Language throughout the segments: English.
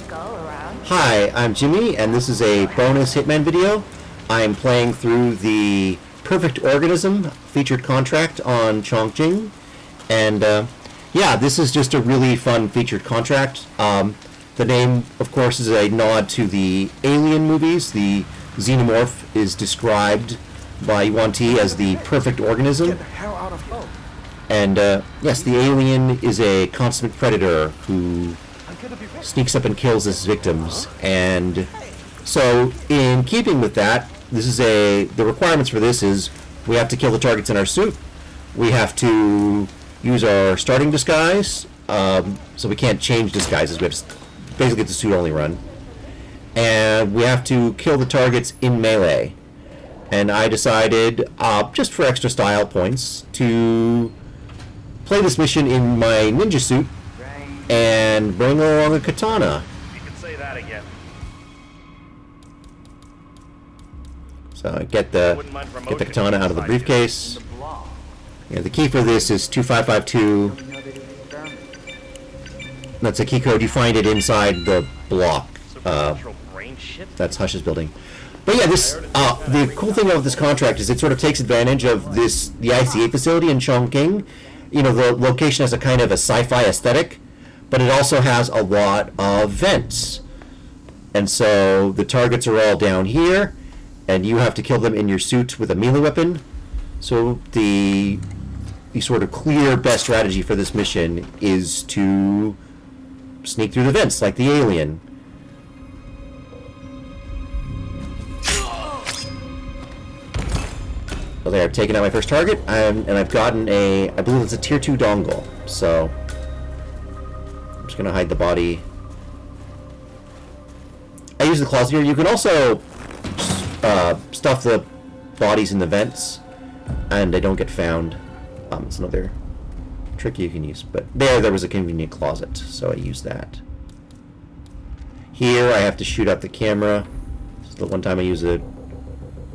Hi, I'm Jimmy, and this is a bonus Hitman video. I'm playing through the Perfect Organism featured contract on Chongqing, and yeah, this is just a really fun featured contract. The name, of course, is a nod to the Alien movies. The xenomorph is described by Yuan Ti as the perfect organism. Get the hell out of here. And yes, the alien is a consummate predator who sneaks up and kills his victims. And so, in keeping with that, the requirements for this is we have to kill the targets in our suit. We have to use our starting disguise, so we can't change disguises. We have to basically the suit only run. And we have to kill the targets in melee. And I decided, just for extra style points, to play this mission in my ninja suit and bring along a katana. You can say that again. So I get the katana out of the briefcase. Yeah, the key for this is 2552. That's a key code. You find it inside the block. That's Hush's building. But yeah, the cool thing of this contract is it sort of takes advantage of the ICA facility in Chongqing. You know, the location has a kind of a sci-fi aesthetic, but it also has a lot of vents. And so the targets are all down here, and you have to kill them in your suit with a melee weapon. So the sort of clear best strategy for this mission is to sneak through the vents like the alien. So there, I've taken out my first target, and I've gotten I believe it's a tier 2 dongle. So I'm just gonna hide the body. I use the closet here. You can also stuff the bodies in the vents, and they don't get found. It's another trick you can use. But there was a convenient closet, so I use that. Here I have to shoot out the camera. This is the one time I use it.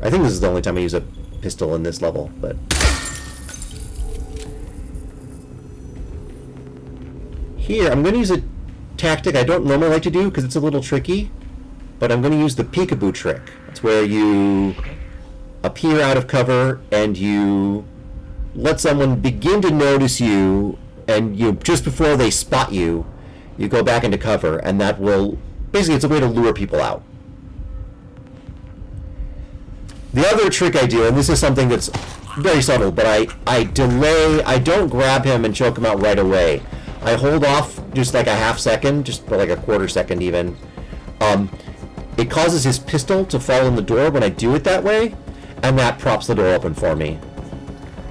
I think this is the only time I use a pistol in this level, but here I'm going to use a tactic I don't normally like to do because it's a little tricky, but I'm going to use the peekaboo trick. It's where you appear out of cover and you let someone begin to notice you, and you just before they spot you, you go back into cover, and that will basically, it's a way to lure people out. The other trick I do, and this is something that's very subtle, but I delay, I don't grab him and choke him out right away. I hold off just like a half second, just for like a quarter second even. It causes his pistol to fall in the door when I do it that way, and that props the door open for me.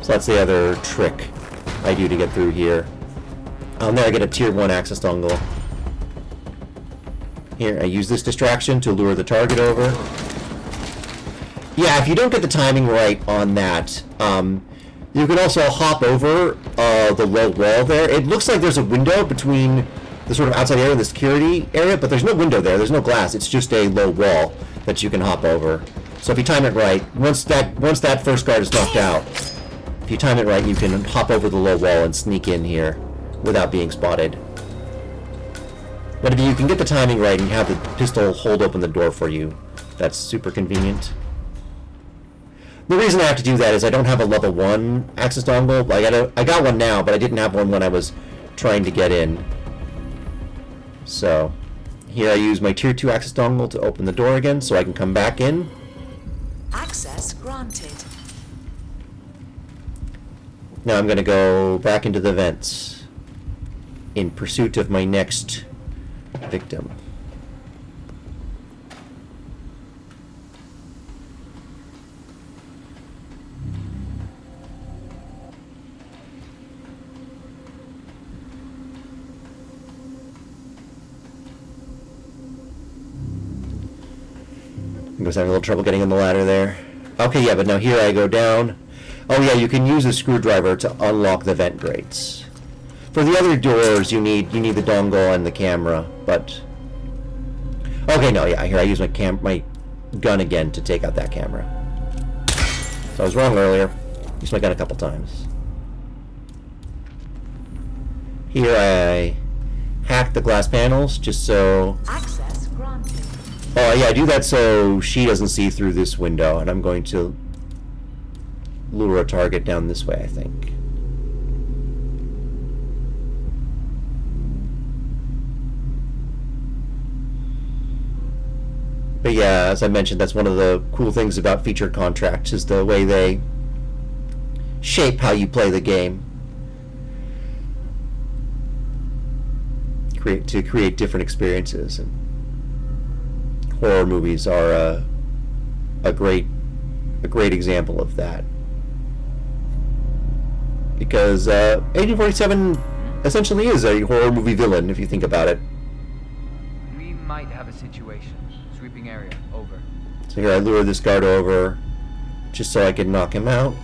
So that's the other trick I do to get through here. There I get a tier 1 access dongle. Here, I use this distraction to lure the target over. Yeah, if you don't get the timing right on that, you can also hop over the low wall there. It looks like there's a window between the sort of outside area and the security area, but there's no window there. There's no glass. It's just a low wall that you can hop over. So if you time it right, once that first guard is knocked out, if you time it right, you can hop over the low wall and sneak in here without being spotted. But if you can get the timing right and have the pistol hold open the door for you, that's super convenient. The reason I have to do that is I don't have a level 1 access dongle. I got one now, but I didn't have one when I was trying to get in. So here I use my tier 2 access dongle to open the door again so I can come back in. Access granted. Now I'm going to go back into the vents in pursuit of my next victim. I was having a little trouble getting on the ladder there. Okay, yeah, but now here I go down. Oh yeah, you can use a screwdriver to unlock the vent grates. For the other doors, you need the dongle and the camera, but okay, no, yeah, here I use my gun again to take out that camera. So I was wrong earlier. Used my gun a couple times. Here I hack the glass panels just so... Access granted. Oh yeah, I do that so she doesn't see through this window, and I'm going to lure a target down this way, I think. But yeah, as I mentioned, that's one of the cool things about featured contracts, is the way they shape how you play the game. To create different experiences. And horror movies are a great example of that. Because Agent 47 essentially is a horror movie villain, if you think about it. We might have a situation. Sweeping area, over. So here I lure this guard over just so I can knock him out.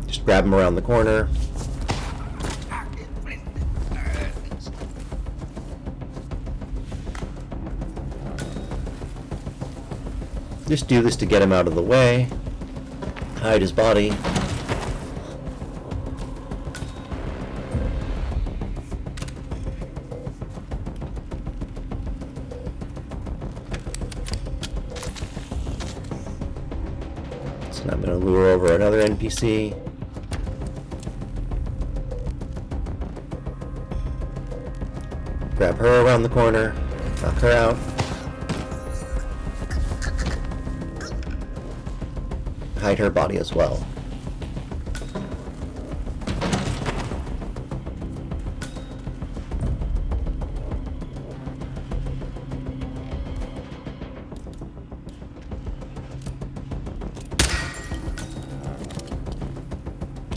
Just grab him around the corner. Just do this to get him out of the way. Hide his body. So now I'm going to lure over another NPC. Grab her around the corner. Knock her out. Hide her body as well.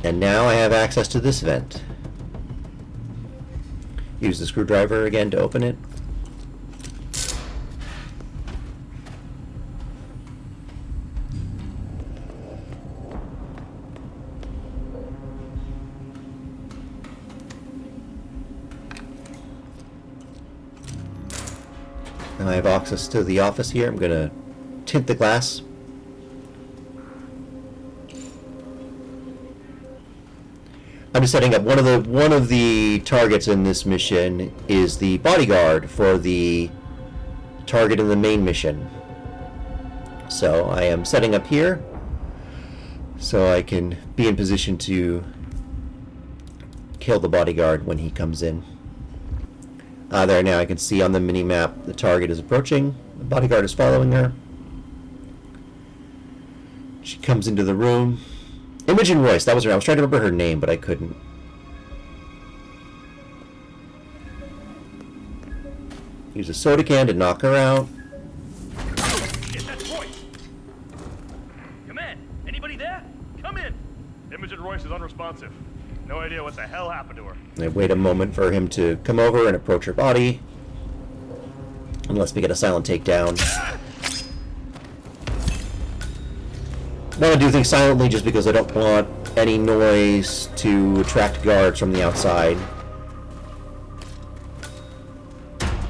And now I have access to this vent. Use the screwdriver again to open it. Now I have access to the office here. I'm going to tint the glass. I'm just setting up one of the targets in this mission is the bodyguard for the target in the main mission. So I am setting up here so I can be in position to kill the bodyguard when he comes in. There now I can see on the mini-map the target is approaching. The bodyguard is following her. She comes into the room. Imogen Royce, that was her. I was trying to remember her name, but I couldn't. Use a soda can to knock her out. Shit, that's Royce! Command, anybody there? Come in! Imogen Royce is unresponsive. No idea what the hell happened to her. I wait a moment for him to come over and approach her body. Unless we get a silent takedown. I want to do things silently just because I don't want any noise to attract guards from the outside.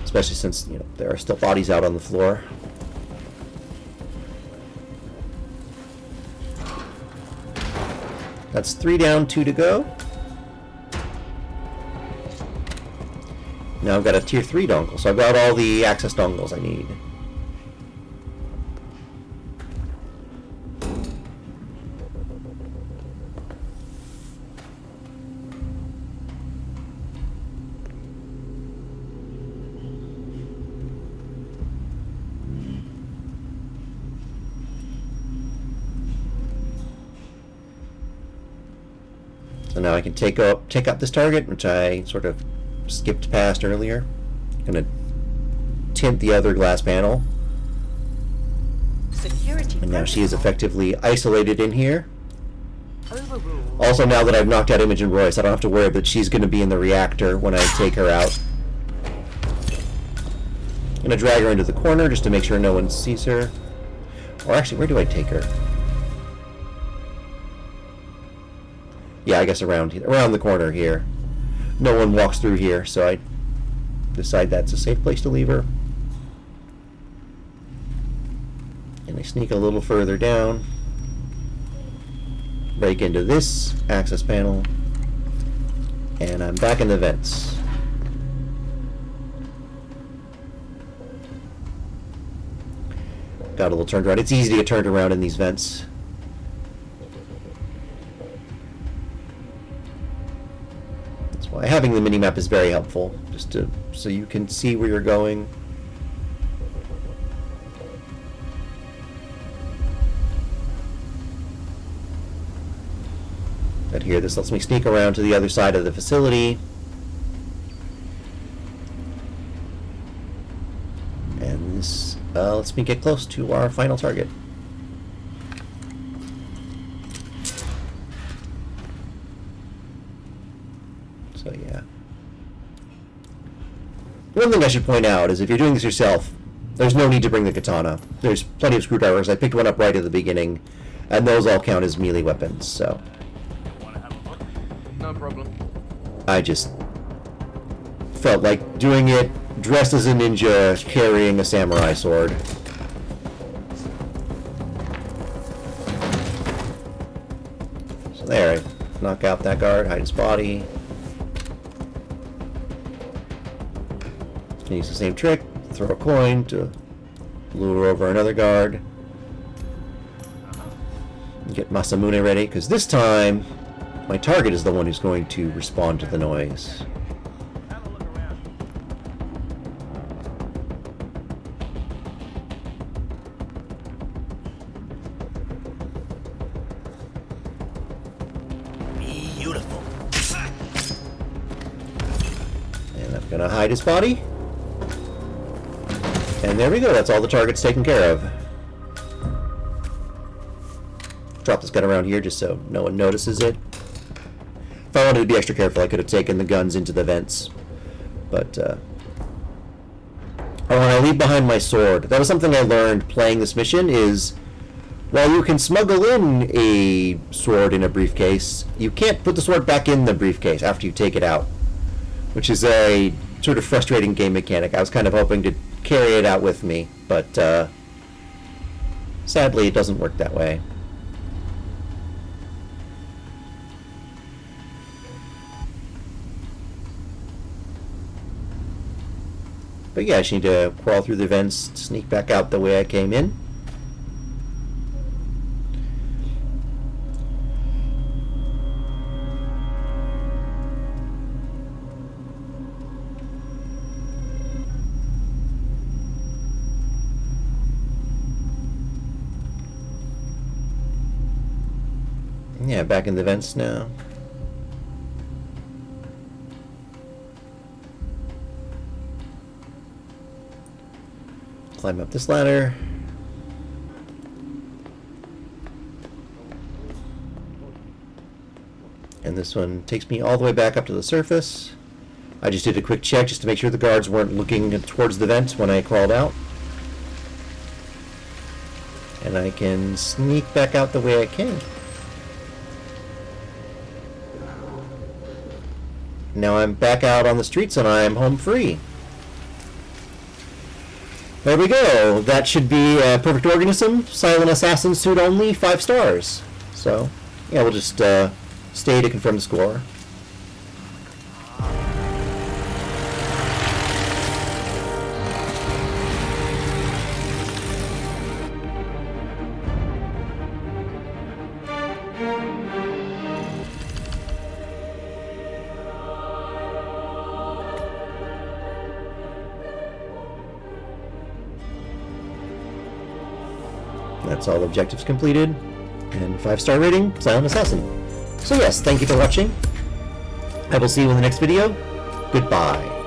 Especially since, you know, there are still bodies out on the floor. That's 3 down, 2 to go. Now I've got a tier 3 dongle, so I've got all the access dongles I need. So now I can take up this target, which I sort of skipped past earlier. I'm gonna tint the other glass panel. Security And now she is effectively isolated in here. overruled. Also, now that I've knocked out Imogen Royce, I don't have to worry that she's going to be in the reactor when I take her out. I'm going to drag her into the corner just to make sure no one sees her. Or actually, where do I take her? Yeah, I guess around the corner here. No one walks through here, so I decide that's a safe place to leave her. And I sneak a little further down. Break into this access panel. And I'm back in the vents. got a little turned around. It's easy to get turned around in these vents. That's why having the minimap is very helpful, just to so you can see where you're going. But here, this lets me sneak around to the other side of the facility. And this lets me get close to our final target. So yeah. One thing I should point out is if you're doing this yourself, there's no need to bring the katana. There's plenty of screwdrivers. I picked one up right at the beginning, and those all count as melee weapons, so... No problem. I just felt like doing it dressed as a ninja, carrying a samurai sword. So there, I knock out that guard, hide his body. Can use the same trick, throw a coin to lure over another guard. Get Masamune ready, because this time my target is the one who's going to respond to the noise. Have a look around. Beautiful. And I'm gonna hide his body. And there we go, that's all the targets taken care of. Drop this gun around here just so no one notices it. If I wanted to be extra careful, I could have taken the guns into the vents. But, oh, and I leave behind my sword. That was something I learned playing this mission is, while you can smuggle in a sword in a briefcase, you can't put the sword back in the briefcase after you take it out. Which is a sort of frustrating game mechanic. I was kind of hoping to carry it out with me, but, sadly it doesn't work that way. But yeah, I just need to crawl through the vents, sneak back out the way I came in. Yeah, back in the vents now. Climb up this ladder. And this one takes me all the way back up to the surface. I just did a quick check just to make sure the guards weren't looking towards the vent when I crawled out. And I can sneak back out the way I came. Now I'm back out on the streets and I'm home free. There we go. That should be a Perfect Organism, Silent Assassin suit only, 5 stars. So, yeah, we'll just stay to confirm the score. That's all objectives completed. And 5-star rating, Silent Assassin. So yes, thank you for watching. I will see you in the next video. Goodbye.